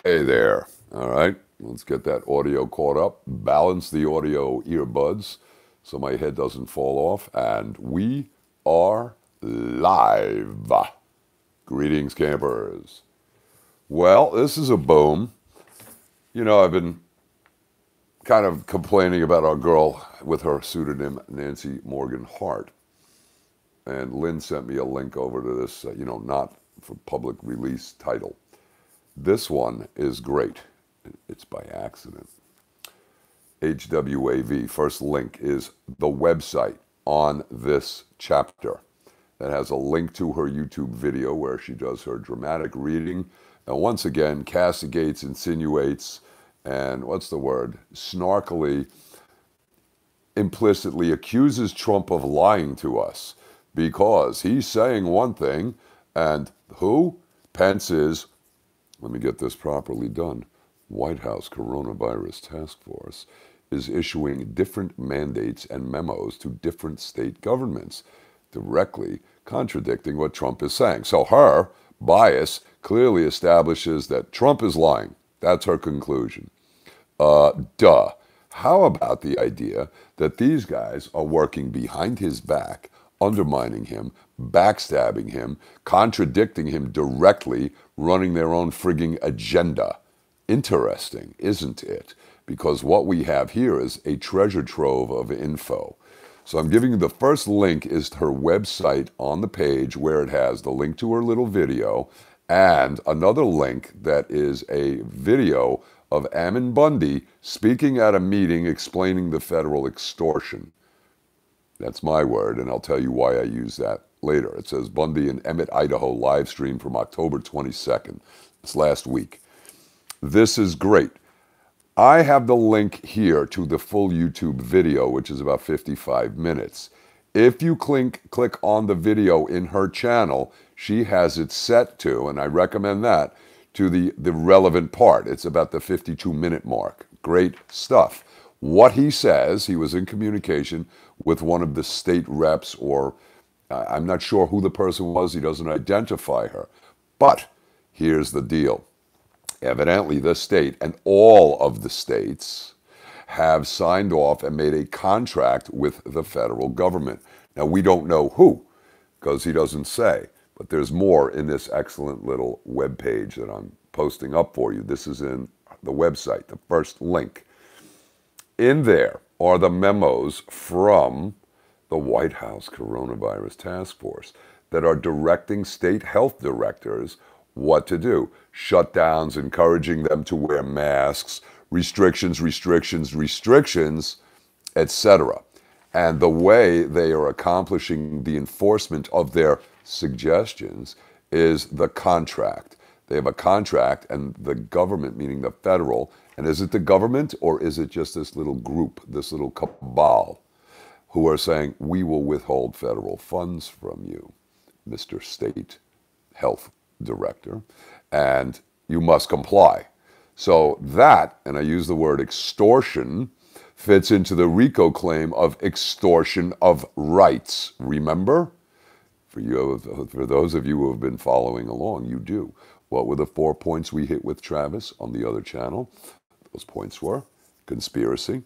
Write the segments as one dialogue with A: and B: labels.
A: Hey there. All right, let's get that audio caught up. Balance the audio earbuds so my head doesn't fall off. And we are live. Greetings, campers. Well, this is a boom. You know, I've been kind of complaining about our girl with her pseudonym, Nancy Morgan Hart. And Lynn sent me a link over to this, not for public release title. This one is great. It's by accident. HWAV. First link is the website on this chapter that has a link to her YouTube video where she does her dramatic reading. And once again, castigates, insinuates, and what's the word? Snarkily, implicitly accuses Trump of lying to us because he's saying one thing and who? Pence is, let me get this properly done, White House Coronavirus Task Force is issuing different mandates and memos to different state governments, directly contradicting what Trump is saying. So her bias clearly establishes that Trump is lying. That's her conclusion. Duh. How about the idea that these guys are working behind his back, undermining him, backstabbing him, contradicting him directly, running their own frigging agenda? Interesting, isn't it? Because what we have here is a treasure trove of info. So I'm giving you the first link is her website on the page where it has the link to her little video and another link that is a video of Ammon Bundy speaking at a meeting explaining the federal extortion. That's my word, and I'll tell you why I use that later. It says Bundy and Emmet Idaho Livestream from October 22nd. It's last week. This is great. I have the link here to the full YouTube video, which is about 55 minutes. If you click on the video in her channel, she has it set to, and I recommend that, to the relevant part. It's about the 52-minute mark. Great stuff. What he says, he was in communication with one of the state reps, or I'm not sure who the person was. He doesn't identify her. But here's the deal. Evidently, the state and all of the states have signed off and made a contract with the federal government. Now, we don't know who, because he doesn't say. But there's more in this excellent little web page that I'm posting up for you. This is in the website, the first link. In there are the memos from the White House Coronavirus Task Force that are directing state health directors what to do. Shutdowns, encouraging them to wear masks, restrictions, etc. And the way they are accomplishing the enforcement of their suggestions is the contract. They have a contract, and the government, meaning the federal, and is it the government or is it just this little group, this little cabal, who are saying, we will withhold federal funds from you, Mr. State Health Director, and you must comply. So that, and I use the word extortion, fits into the RICO claim of extortion of rights. Remember? For those of you who have been following along, you do. What were the 4 points we hit with Travis on the other channel? Those points were conspiracy,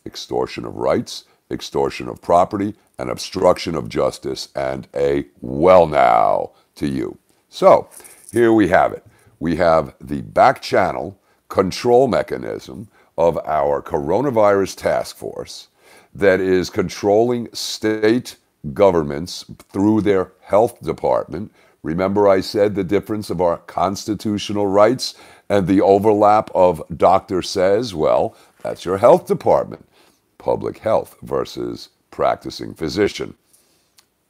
A: extortion of rights, extortion of property, and obstruction of justice, and a well now to you. So here we have it. We have the back channel control mechanism of our coronavirus task force that is controlling state governments through their health department. Remember I said the difference of our constitutional rights and the overlap of doctor says? Well, that's your health department. Public health versus practicing physician.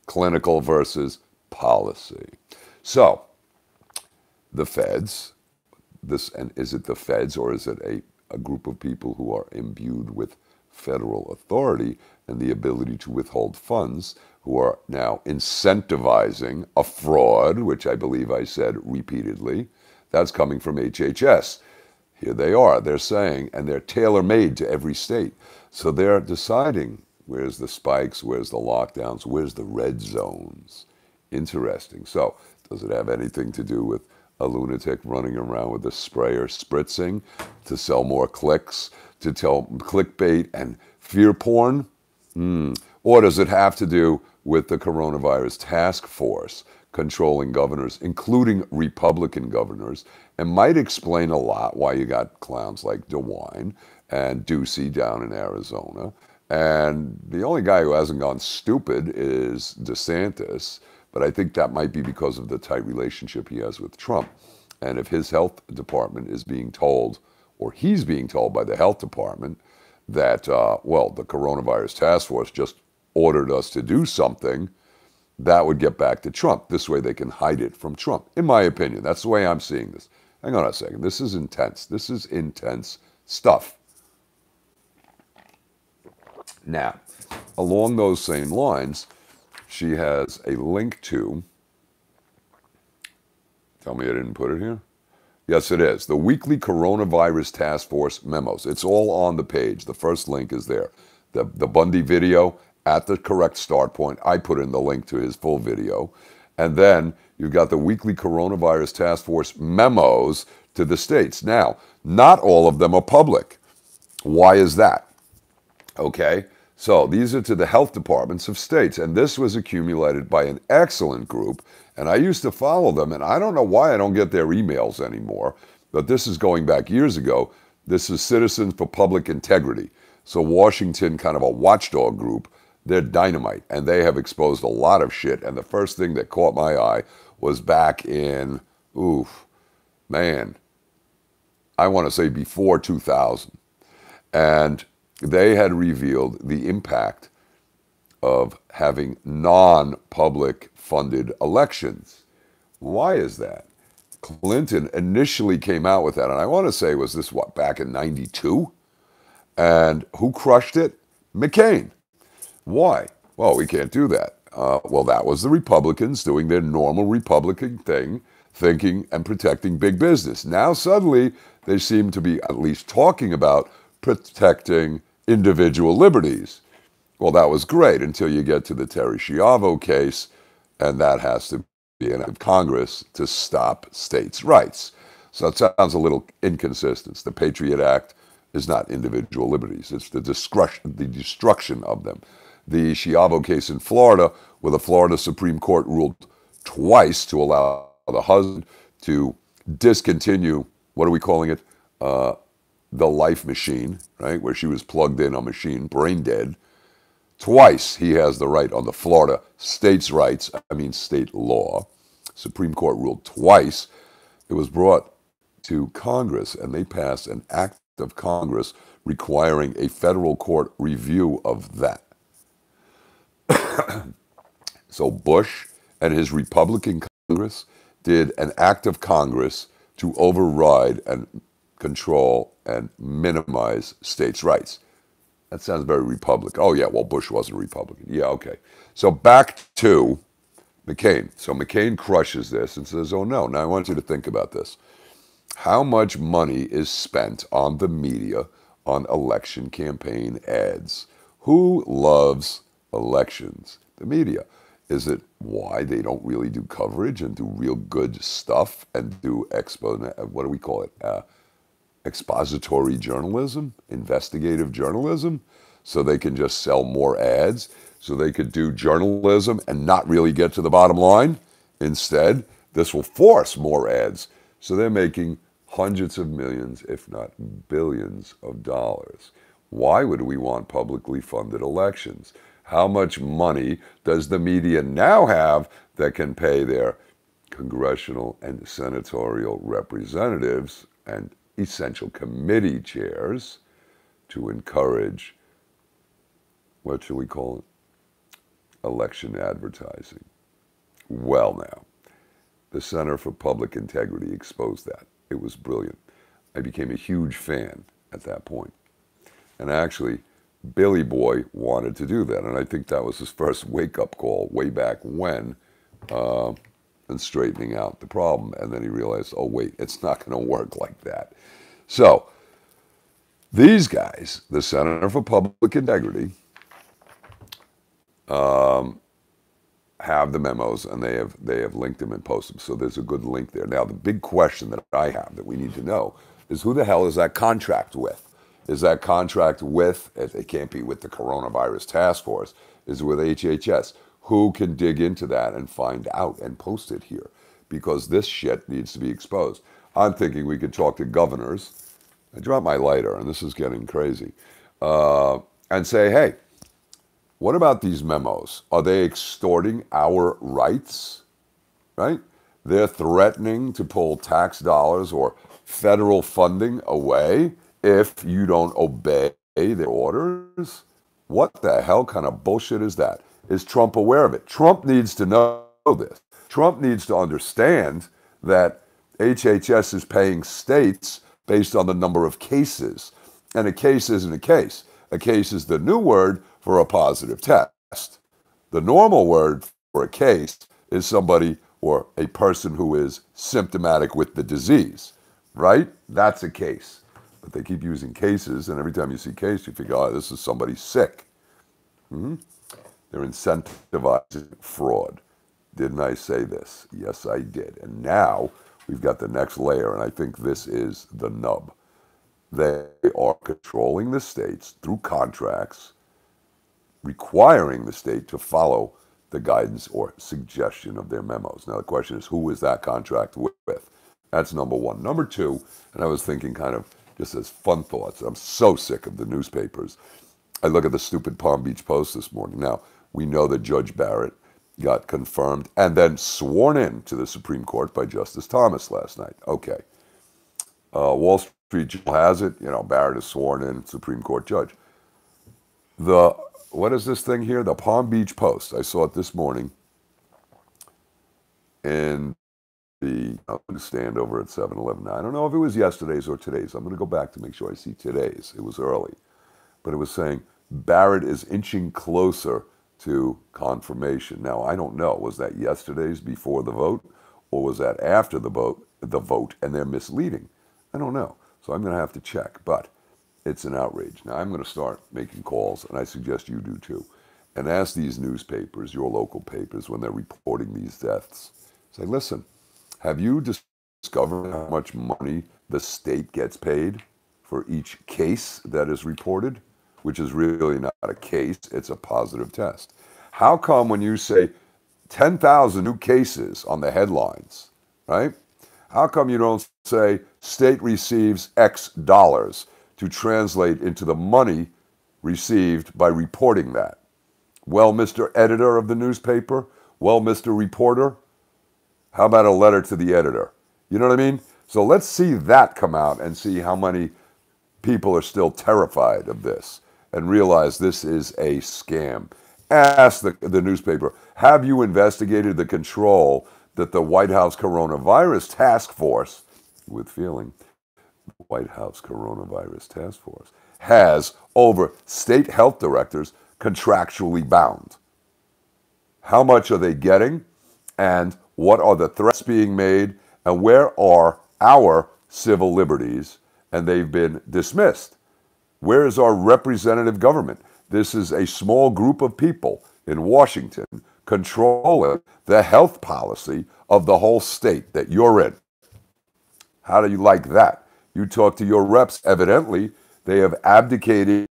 A: Clinical versus policy. So, the feds, and is it the feds or is it a group of people who are imbued with federal authority and the ability to withhold funds, who are now incentivizing a fraud, which I believe I said repeatedly. That's coming from HHS. Here they are, they're saying, and they're tailor-made to every state. So they're deciding where's the spikes, where's the lockdowns, where's the red zones. Interesting. So does it have anything to do with a lunatic running around with a sprayer spritzing to sell more clicks, to tell clickbait and fear porn? Or does it have to do with the coronavirus task force controlling governors, including Republican governors, and might explain a lot why you got clowns like DeWine and Ducey down in Arizona. And the only guy who hasn't gone stupid is DeSantis, but I think that might be because of the tight relationship he has with Trump. And if his health department is being told, or he's being told by the health department, that, well, the coronavirus task force just ordered us to do something, that would get back to Trump. This way they can hide it from Trump, in my opinion. That's the way I'm seeing this. Hang on a second. This is intense. This is intense stuff. Now, along those same lines, she has a link to, tell me I didn't put it here? Yes, it is. The weekly coronavirus task force memos. It's all on the page. The first link is there. The Bundy video at the correct start point. I put in the link to his full video. And then you've got the weekly coronavirus task force memos to the states. Now, not all of them are public. Why is that? Okay, so these are to the health departments of states, and this was accumulated by an excellent group, and I used to follow them, and I don't know why I don't get their emails anymore, but this is going back years ago. This is Citizens for Public Integrity. So Washington, kind of a watchdog group, they're dynamite, and they have exposed a lot of shit, and the first thing that caught my eye was back in, I want to say before 2000, and they had revealed the impact of having non-public funded elections. Why is that? Clinton initially came out with that, and I want to say, was this what, back in 92? And who crushed it? McCain. Why? Well, we can't do that. Well, that was the Republicans doing their normal Republican thing, thinking and protecting big business. Now suddenly they seem to be at least talking about protecting individual liberties. Well, that was great until you get to the Terry Schiavo case, and that has to be an act of Congress to stop states' rights. So it sounds a little inconsistent. The Patriot Act is not individual liberties. It's the destruction of them. The Schiavo case in Florida, where the Florida Supreme Court ruled twice to allow the husband to discontinue, what are we calling it? The life machine, right, where she was plugged in a machine, brain dead. Twice he has the right on the Florida states' rights, state law. Supreme Court ruled twice. It was brought to Congress, and they passed an act of Congress requiring a federal court review of that. So Bush and his Republican Congress did an act of Congress to override and control and minimize states' rights. That sounds very Republican. Oh, yeah, well, Bush wasn't a Republican. Yeah, okay. So back to McCain. So McCain crushes this and says, oh, no. Now I want you to think about this. How much money is spent on the media on election campaign ads? Who loves elections? The media. Is it why they don't really do coverage and do real good stuff and do what do we call it? Expository journalism, investigative journalism, so they can just sell more ads, so they could do journalism and not really get to the bottom line. Instead, this will force more ads. So they're making hundreds of millions, if not billions of dollars. Why would we want publicly funded elections? How much money does the media now have that can pay their congressional and senatorial representatives and essential committee chairs to encourage, what should we call it? Election advertising. Well now, the Center for Public Integrity exposed that. It was brilliant. I became a huge fan at that point. And actually, Billy Boy wanted to do that, and I think that was his first wake-up call way back when, and straightening out the problem. And then he realized, oh wait, it's not going to work like that. So these guys, the Center for Public Integrity, have the memos, and they have linked them and posted them. So there's a good link there. Now, the big question that I have that we need to know is, who the hell is that contract with? Is that contract with, it can't be with the Coronavirus Task Force, is it with HHS? Who can dig into that and find out and post it here? Because this shit needs to be exposed. I'm thinking we could talk to governors. I dropped my lighter, and this is getting crazy. And say, hey, what about these memos? Are they extorting our rights? Right? They're threatening to pull tax dollars or federal funding away if you don't obey their orders. What the hell kind of bullshit is that? Is Trump aware of it? Trump needs to know this. Trump needs to understand that HHS is paying states based on the number of cases. And a case isn't a case. A case is the new word for a positive test. The normal word for a case is somebody or a person who is symptomatic with the disease, right? That's a case. But they keep using cases, and every time you see case, you figure, oh, this is somebody sick. They're incentivizing fraud. Didn't I say this? Yes, I did. And now we've got the next layer, and I think this is the nub. They are controlling the states through contracts, requiring the state to follow the guidance or suggestion of their memos. Now, the question is, who is that contract with? That's number one. Number two, and I was thinking kind of just as fun thoughts, I'm so sick of the newspapers. I look at the stupid Palm Beach Post this morning. Now, we know that Judge Barrett got confirmed and then sworn in to the Supreme Court by Justice Thomas last night. Okay. Wall Street Journal has it. You know, Barrett is sworn in, Supreme Court judge. What is this thing here? The Palm Beach Post. I saw it this morning in the stand over at 7-Eleven. I don't know if it was yesterday's or today's. I'm going to go back to make sure I see today's. It was early. But it was saying Barrett is inching closer to confirmation. Now, I don't know. Was that yesterday's before the vote, or was that after the vote, and they're misleading? I don't know. So I'm going to have to check. But it's an outrage. Now, I'm going to start making calls, and I suggest you do too, and ask these newspapers, your local papers, when they're reporting these deaths, say, listen, have you discovered how much money the state gets paid for each case that is reported? Which is really not a case, it's a positive test. How come when you say 10,000 new cases on the headlines, right? How come you don't say state receives X dollars to translate into the money received by reporting that? Well, Mr. Editor of the newspaper, well, Mr. Reporter, how about a letter to the editor? You know what I mean? So let's see that come out and see how many people are still terrified of this and realize this is a scam. Ask the newspaper, have you investigated the control that the White House Coronavirus Task Force, with feeling, the White House Coronavirus Task Force, has over state health directors contractually bound? How much are they getting? And what are the threats being made? And where are our civil liberties? And they've been dismissed. Where is our representative government? This is a small group of people in Washington controlling the health policy of the whole state that you're in. How do you like that? You talk to your reps, evidently, they have abdicated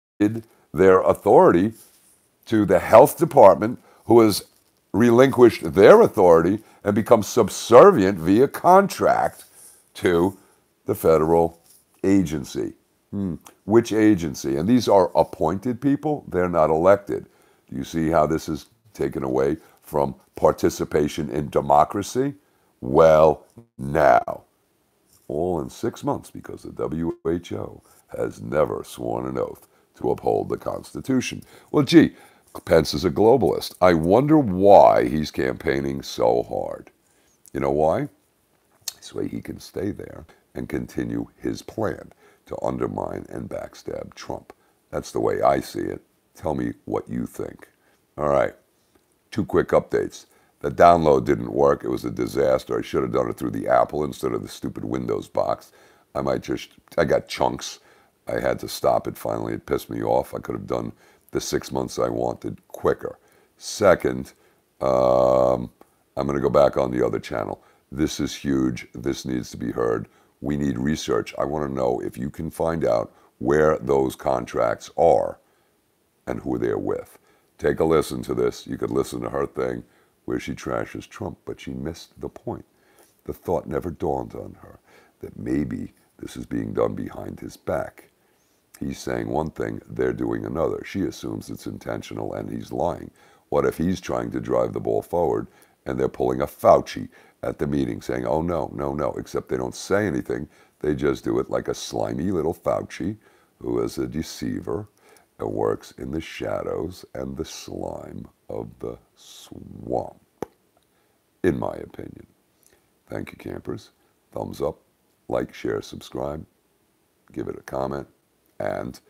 A: their authority to the health department, who has relinquished their authority and become subservient via contract to the federal agency. Which agency? And these are appointed people. They're not elected. Do you see how this is taken away from participation in democracy? Well, now, all in 6 months, because the WHO has never sworn an oath to uphold the Constitution. Well, gee, Pence is a globalist. I wonder why he's campaigning so hard. You know why? This way he can stay there and continue his plan to undermine and backstab Trump. That's the way I see it. Tell me what you think. All right, 2 quick updates. The download didn't work. It was a disaster. I should have done it through the Apple instead of the stupid Windows box. I got chunks. I had to stop it finally. It pissed me off. I could have done the 6 months I wanted quicker. Second, I'm going to go back on the other channel. This is huge. This needs to be heard. We need research. I want to know if you can find out where those contracts are and who they're with. Take a listen to this. You could listen to her thing where she trashes Trump, but she missed the point. The thought never dawned on her that maybe this is being done behind his back. He's saying one thing, they're doing another. She assumes it's intentional and he's lying. What if he's trying to drive the ball forward and they're pulling a Fauci at the meeting saying, oh no, no, no, except they don't say anything. They just do it like a slimy little Fauci who is a deceiver and works in the shadows and the slime of the swamp, in my opinion. Thank you, campers. Thumbs up, like, share, subscribe, give it a comment, and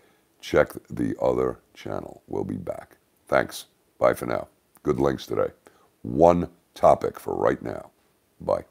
A: check the other channel. We'll be back. Thanks. Bye for now. Good links today. One topic for right now. Bye.